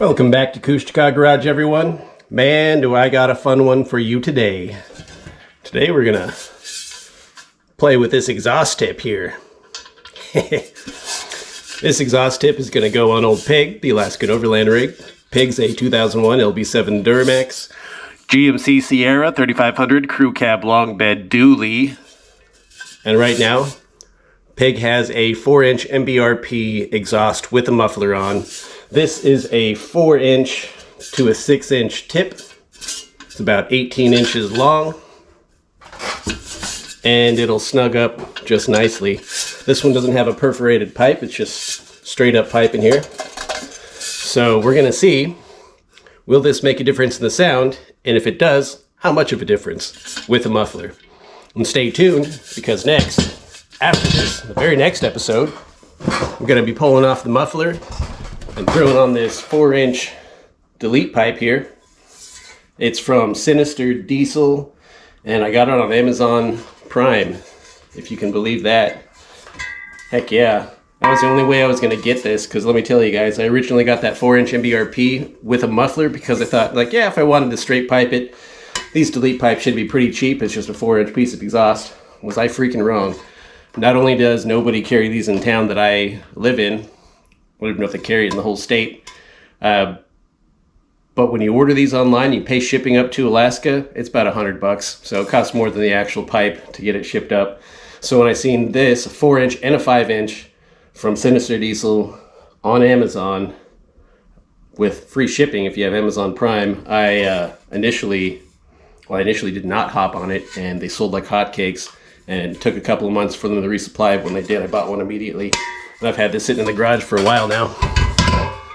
Welcome back to Kushtika Garage, everyone. Man, do I got a fun one for you today. Today we're gonna play with this exhaust tip here. This exhaust tip is gonna go on old Pig, the Alaskan Overland rig. Pig's a 2001 LB7 Duramax GMC Sierra 3500 crew cab long bed dually. And right now, Pig has a 4-inch MBRP exhaust with a muffler on. This is a 4-inch to a 6-inch tip. It's about 18 inches long. And it'll snug up just nicely. This one doesn't have a perforated pipe. It's just straight up pipe in here. So we're going to see, will this make a difference in the sound? And if it does, how much of a difference with a muffler? And stay tuned, because next, after this, the very next episode, we're going to be pulling off the muffler and throwing on this 4-inch delete pipe here. It's from Sinister Diesel, and I got it on Amazon Prime, if you can believe that. Heck yeah. That was the only way I was going to get this, because let me tell you guys, I originally got that 4-inch MBRP with a muffler because I thought, like, yeah, if I wanted to straight pipe it, these delete pipes should be pretty cheap. It's just a 4-inch piece of exhaust. Was I freaking wrong? Not only does nobody carry these in town that I live in, I don't even know if they carry it in the whole state, but when you order these online, you pay shipping up to Alaska, it's about $100. So it costs more than the actual pipe to get it shipped up. So when I seen this, a 4-inch and a 5-inch from Sinister Diesel on Amazon with free shipping if you have Amazon Prime, I initially did not hop on it, and they sold like hotcakes, and it took a couple of months for them to resupply. When they did, I bought one immediately. And I've had this sitting in the garage for a while now.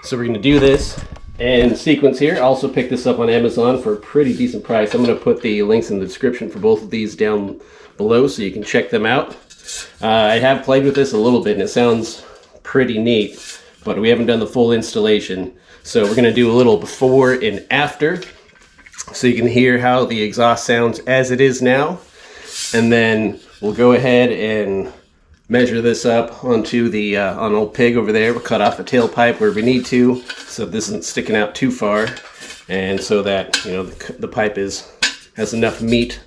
So we're going to do this in sequence here. I also picked this up on Amazon for a pretty decent price. I'm going to put the links in the description for both of these down below so you can check them out. I have played with this a little bit and it sounds pretty neat, but we haven't done the full installation. So we're going to do a little before and after so you can hear how the exhaust sounds as it is now. And then we'll go ahead and measure this up onto the on old Pig over there. We'll cut off the tailpipe where we need to, so this isn't sticking out too far, and so that, you know, the pipe has enough meat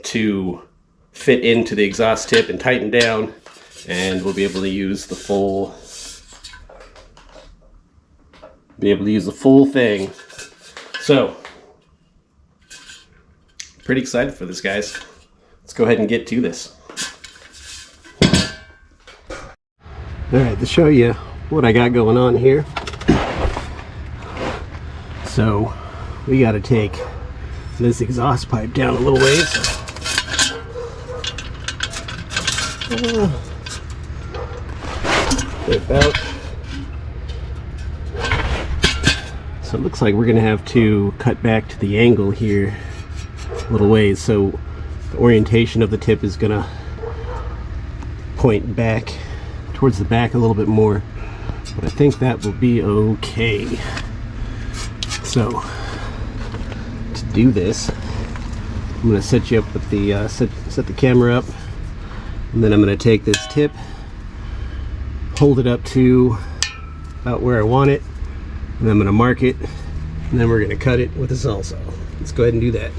to fit into the exhaust tip and tighten down, and we'll be able to use the full thing. So pretty excited for this, guys. Let's go ahead and get to this. Alright, to show you what I got going on here. So we got to take this exhaust pipe down a little ways. About. So it looks like we're going to have to cut back to the angle here a little ways. So the orientation of the tip is going to point back towards the back a little bit more, but I think that will be okay. So to do this, I'm going to set you up with the set the camera up, and then I'm going to take this tip, hold it up to about where I want it, and then I'm going to mark it, and then we're going to cut it with a sawzall. Let's go ahead and do that.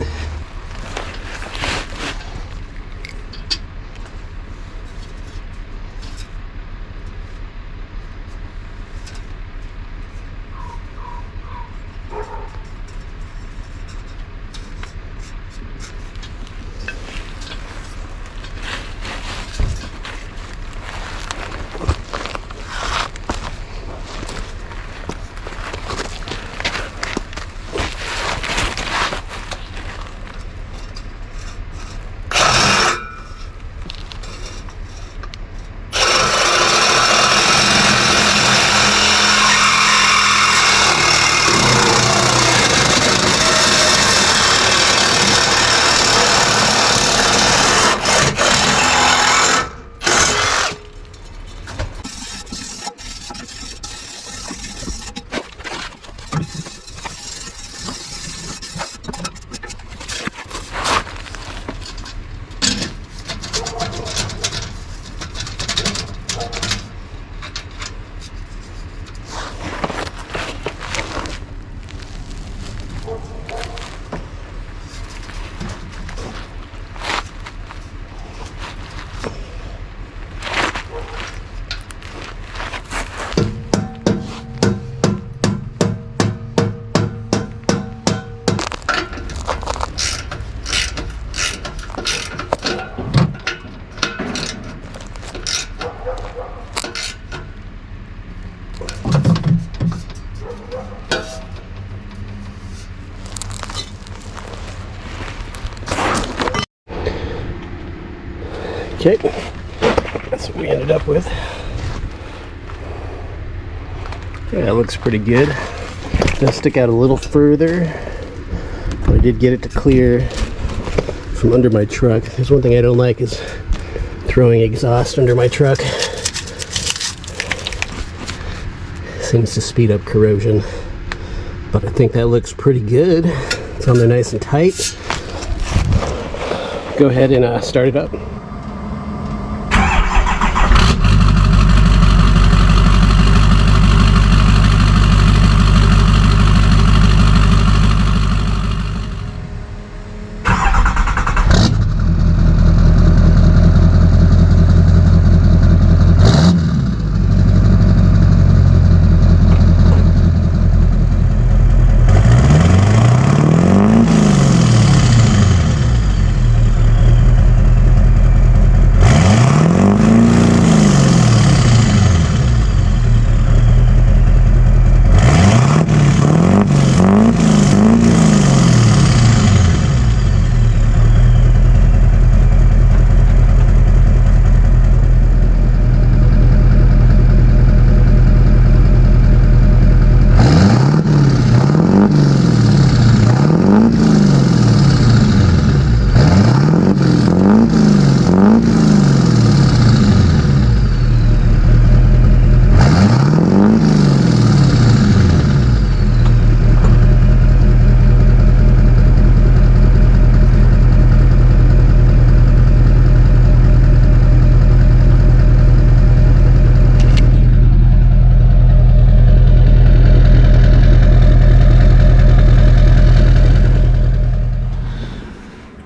Okay, that's what we ended up with. Yeah, that looks pretty good. Gonna stick out a little further, but I did get it to clear from under my truck. There's one thing I don't like is throwing exhaust under my truck. Seems to speed up corrosion, but I think that looks pretty good. It's on there nice and tight. Go ahead and start it up.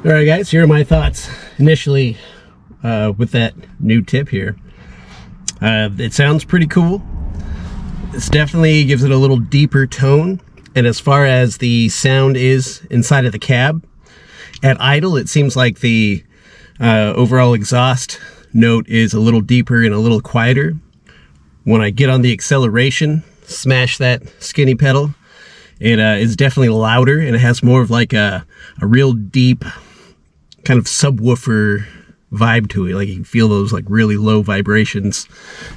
Alright guys, here are my thoughts initially with that new tip here. It sounds pretty cool. This definitely gives it a little deeper tone, and as far as the sound is inside of the cab, at idle it seems like the overall exhaust note is a little deeper and a little quieter. When I get on the acceleration, smash that skinny pedal, it is definitely louder, and it has more of like a real deep kind of subwoofer vibe to it. Like you can feel those like really low vibrations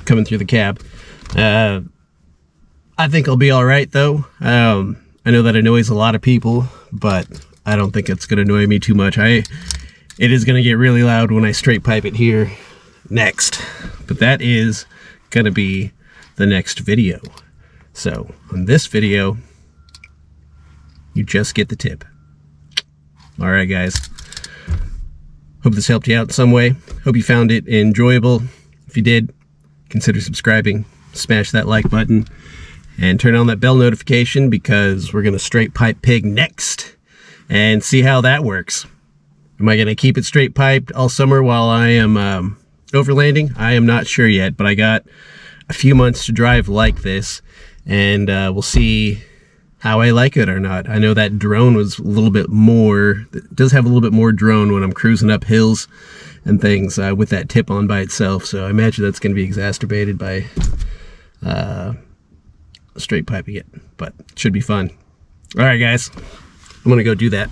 coming through the cab. I think I'll be all right though. I know that annoys a lot of people, but I don't think it's going to annoy me too much. It is going to get really loud when I straight pipe it here next, but that is going to be the next video. So on this video, you just get the tip. All right, guys. Hope this helped you out in some way. Hope you found it enjoyable. If you did, consider subscribing, smash that like button, and turn on that bell notification because we're going to straight pipe pig next and see how that works. Am I going to keep it straight piped all summer while I am overlanding? I am not sure yet, but I got a few months to drive like this, and we'll see how I like it or not. I know that drone was a little bit more, it does have a little bit more drone when I'm cruising up hills and things with that tip on by itself, so I imagine that's going to be exacerbated by straight piping it, but it should be fun. Alright guys, I'm going to go do that.